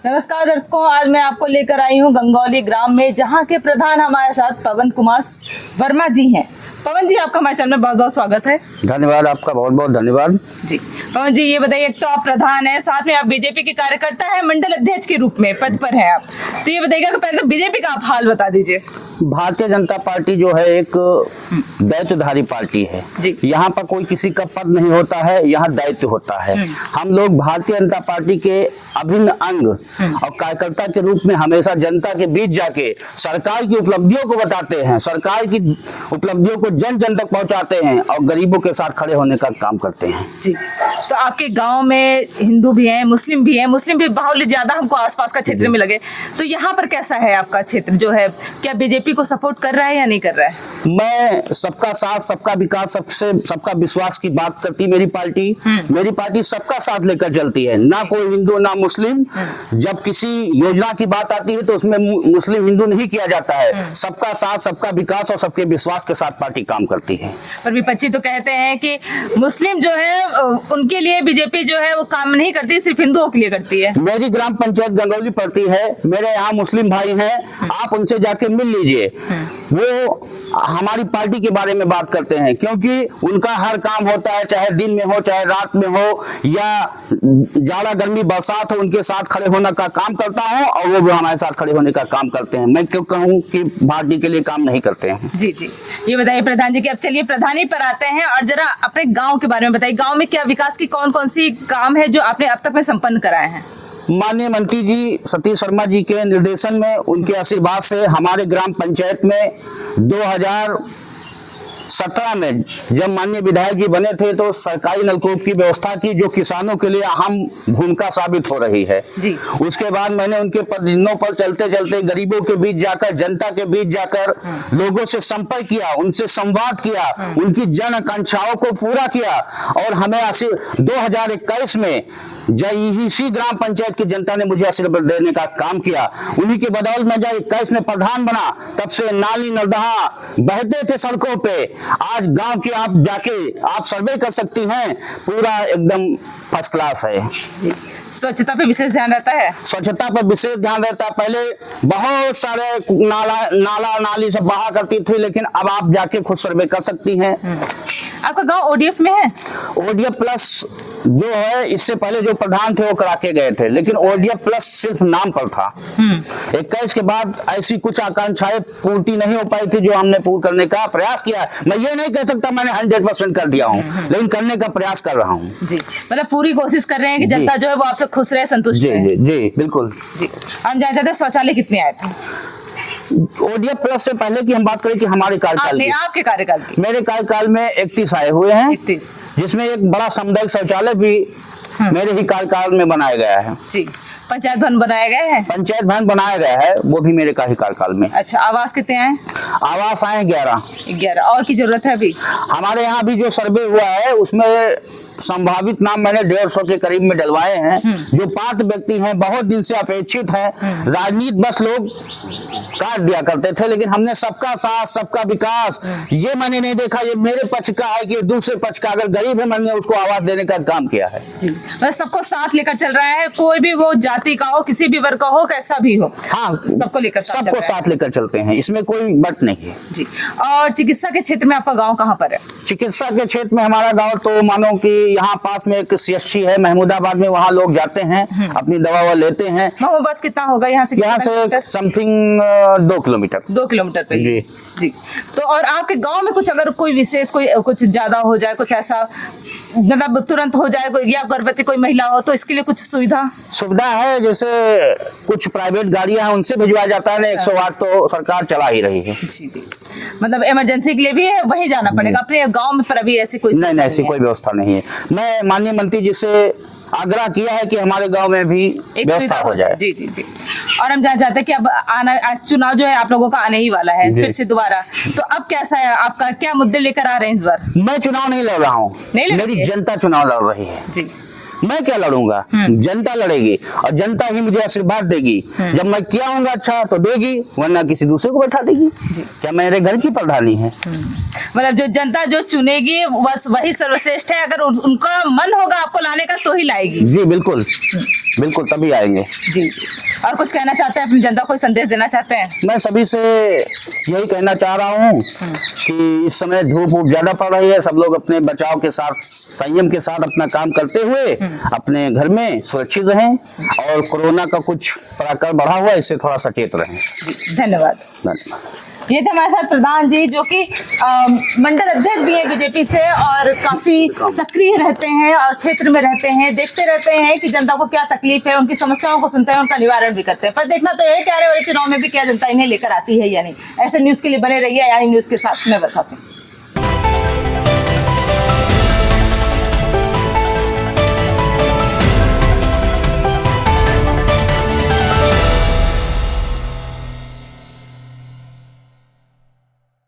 नमस्कार दर्शकों, आज मैं आपको लेकर आई हूँ गंगौली ग्राम में, जहाँ के प्रधान हमारे साथ पवन कुमार वर्मा जी हैं। पवन जी, आपका हमारे चैनल में बहुत बहुत स्वागत है। धन्यवाद, आपका बहुत बहुत धन्यवाद। जी पवन जी, ये बताइए, एक तो आप प्रधान हैं, साथ में आप बीजेपी के कार्यकर्ता हैं, मंडल अध्यक्ष के रूप में पद पर हैं आप, तो ये बताइएगा कि पहले तो बीजेपी का आप हाल बता दीजिए। भारतीय जनता पार्टी जो है एक दायित्वधारी पार्टी है। यहाँ पर कोई किसी का पद नहीं होता है, यहाँ दायित्व होता है। हम लोग भारतीय जनता पार्टी के अभिन्न अंग और कार्यकर्ता के रूप में हमेशा जनता के बीच जाके सरकार की उपलब्धियों को बताते हैं, सरकार की उपलब्धियों को जन जन तक पहुँचाते हैं और गरीबों के साथ खड़े होने का काम करते हैं। जी, तो आपके गांव में हिंदू भी हैं, मुस्लिम भी हैं, मुस्लिम भी बहुत ज्यादा हमको आसपास का क्षेत्र में लगे, तो यहाँ पर कैसा है आपका क्षेत्र जो है, क्या बीजेपी को सपोर्ट कर रहा है या नहीं कर रहा है? मैं सबका साथ, सबका विकास, सबका विश्वास की बात करती मेरी पार्टी सबका साथ लेकर चलती है, ना कोई हिंदू ना मुस्लिम। जब किसी योजना की बात आती है तो उसमें मुस्लिम हिंदू नहीं किया जाता है, सबका साथ, सबका विकास और सबके विश्वास के साथ पार्टी काम करती है। पर विपक्षी तो कहते हैं कि मुस्लिम जो है उनके लिए बीजेपी जो है वो काम नहीं करती, सिर्फ हिंदुओं के लिए करती है। मेरी ग्राम पंचायत गंगौली पड़ती है, मेरे यहाँ मुस्लिम भाई हैं, आप उनसे जाके मिल लीजिए, वो हमारी पार्टी के बारे में बात करते हैं, क्योंकि उनका हर काम होता है, चाहे दिन में हो चाहे रात में हो या जाड़ा गर्मी बरसात हो, उनके साथ खड़े होने का काम करता हूँ और वो भी हमारे साथ खड़े होने का काम करते हैं। मैं क्यों कहूँ कि पार्टी के लिए काम नहीं करते हैं। जी जी, ये बताइए प्रधान जी कि अब चलिए प्रधानी पर आते हैं और जरा अपने गांव के बारे में बताइए, गांव में क्या विकास की कौन कौन सी काम है जो आपने अब तक में संपन्न कराए हैं? माननीय मंत्री जी सतीश शर्मा जी के निर्देशन में, उनके आशीर्वाद से हमारे ग्राम पंचायत में 2017 में जब माननीय विधायक जी बने थे तो सरकारी नलकूप की व्यवस्था की, जो किसानों के लिए अहम भूमिका साबित हो रही है। जी। उसके बाद मैंने उनके पदचिन्हों पर चलते चलते गरीबों के बीच जाकर, जनता के बीच जाकर लोगों से संपर्क किया, उनसे संवाद किया, उनकी जन आकांक्षाओं को पूरा किया और हमें 2021 में इसी ग्राम पंचायत की जनता ने मुझे आशीर्वाद देने का काम किया। उन्हीं के बदौलत में जब 21 में प्रधान बना, तब से नाली नर्दहा बहते थे सड़कों पे। आज गांव की आप जाके आप सर्वे कर सकती हैं, पूरा एकदम फर्स्ट क्लास है। स्वच्छता पे विशेष ध्यान रहता है? स्वच्छता पर विशेष ध्यान रहता है। पहले बहुत सारे नाला नाली सब बहा करती थी, लेकिन अब आप जाके खुद सर्वे कर सकती हैं। आपका गांव ओडीएफ में है? ओडीएफ प्लस जो है, इससे पहले जो प्रधान थे वो करा के गए थे, लेकिन ओडीएफ प्लस सिर्फ नाम पर था। 21 के बाद ऐसी कुछ आकांक्षाएं पूर्ति नहीं हो पाई थी जो हमने पूर्ण करने का प्रयास किया। मैं ये नहीं कह सकता मैंने 100% कर दिया हूँ, लेकिन करने का प्रयास कर रहा हूँ। जी, मतलब पूरी कोशिश कर रहे हैं कि जनता जो है वो आपसे खुश रहे, संतुष्ट रहे। जी जी बिल्कुल। जी, हम जानते थे शौचालय कितने आए थे? ओडीएफ प्लस से पहले की हम बात करें कि हमारे कार्यकाल की, आपके कार्यकाल की? मेरे कार्यकाल में 31 आए हुए हैं, 31, जिसमें एक बड़ा सामुदायिक शौचालय भी मेरे ही कार्यकाल में बनाया गया है। जी, पंचायत भवन बनाया गया है? पंचायत भवन बनाया गया है, वो भी मेरे का ही कार्यकाल में। अच्छा, आवास कितने आए? आवास आए 11। और की जरूरत है अभी? हमारे यहाँ भी जो सर्वे हुआ है उसमें संभावित नाम मैंने 150 के करीब में डलवाए हैं। जो पात्र व्यक्ति हैं, बहुत दिन से अपेक्षित हैं, राजनीति बस लोग काट दिया करते थे, लेकिन हमने सबका साथ, सबका विकास, ये मैंने नहीं देखा ये मेरे पक्ष का है कि दूसरे पक्ष का, अगर गरीब है मैंने उसको आवास देने का काम किया है। बस सबको साथ लेकर चल रहा है, कोई भी वो जाति का हो, किसी भी वर्ग का हो, कैसा भी हो, हाँ सबको लेकर साथ लेकर चलते हैं, इसमें कोई बट नहीं है। जी, और चिकित्सा के क्षेत्र में आपका गाँव कहाँ पर है? चिकित्सा के क्षेत्र में हमारा गाँव तो मानो की यहाँ पास में एक सीएचसी है महमूदाबाद में, वहाँ लोग जाते हैं, अपनी दवा लेते हैं। महमूदाबाद कितना होगा यहाँ से? Something 2 kilometre. 2 किलोमीटर पे। जी, तो और आपके गांव में कुछ अगर कोई विशेष कुछ ज्यादा हो जाए, कुछ ऐसा मतलब तुरंत हो जाए, या गर्भवती कोई महिला हो, तो इसके लिए कुछ सुविधा है? जैसे कुछ प्राइवेट गाड़ियां हैं, उनसे भिजवाया जाता है। 108 तो सरकार चला ही रही है। मतलब इमरजेंसी के लिए भी वही जाना पड़ेगा, अपने गांव में पर अभी ऐसी कोई नहीं ऐसी कोई व्यवस्था नहीं है। मैं माननीय मंत्री जी से आग्रह किया है कि हमारे गांव में भी व्यवस्था हो जाए। जी जी जी। और हम जानना चाहते हैं कि अब आज चुनाव जो है आप लोगों का आने ही वाला है फिर से दोबारा, तो अब कैसा है, आपका क्या मुद्दे लेकर आ रहे हैं इस बार? मैं चुनाव नहीं लड़ रहा हूँ, मेरी जनता चुनाव लड़ रही है। जी, मैं क्या लड़ूंगा, जनता लड़ेगी और जनता ही मुझे आशीर्वाद देगी। जब मैं किया हूँगा अच्छा तो देगी, वरना किसी दूसरे को बैठा देगी। क्या मेरे घर की प्रधानी है? मतलब जो जनता जो चुनेगी बस वही सर्वश्रेष्ठ है, अगर उनका मन होगा आपको लाने का तो ही लाएगी। जी बिल्कुल बिल्कुल, तभी आएंगे। जी, और कुछ कहना चाहते हैं अपनी जनता को, संदेश देना चाहते हैं? मैं सभी से यही कहना चाह रहा हूँ कि इस समय धूप ज्यादा पड़ रही है, सब लोग अपने बचाव के साथ, संयम के साथ अपना काम करते हुए अपने घर में सुरक्षित रहें और कोरोना का कुछ प्रकार बढ़ा हुआ है, इससे थोड़ा सचेत रहें। धन्यवाद। ये थे हमारे साथ प्रधान जी, जो कि मंडल अध्यक्ष भी है बीजेपी से और काफी सक्रिय रहते हैं और क्षेत्र में रहते हैं, देखते रहते हैं कि जनता को क्या तकलीफ है, उनकी समस्याओं को सुनते हैं, उनका निवारण भी करते हैं। पर देखना तो ये कि आने वाले चुनाव में भी क्या जनता इन्हें लेकर आती है या नहीं। ऐसे न्यूज के लिए बने रहिए आई न्यूज के साथ, मैं बता दूं।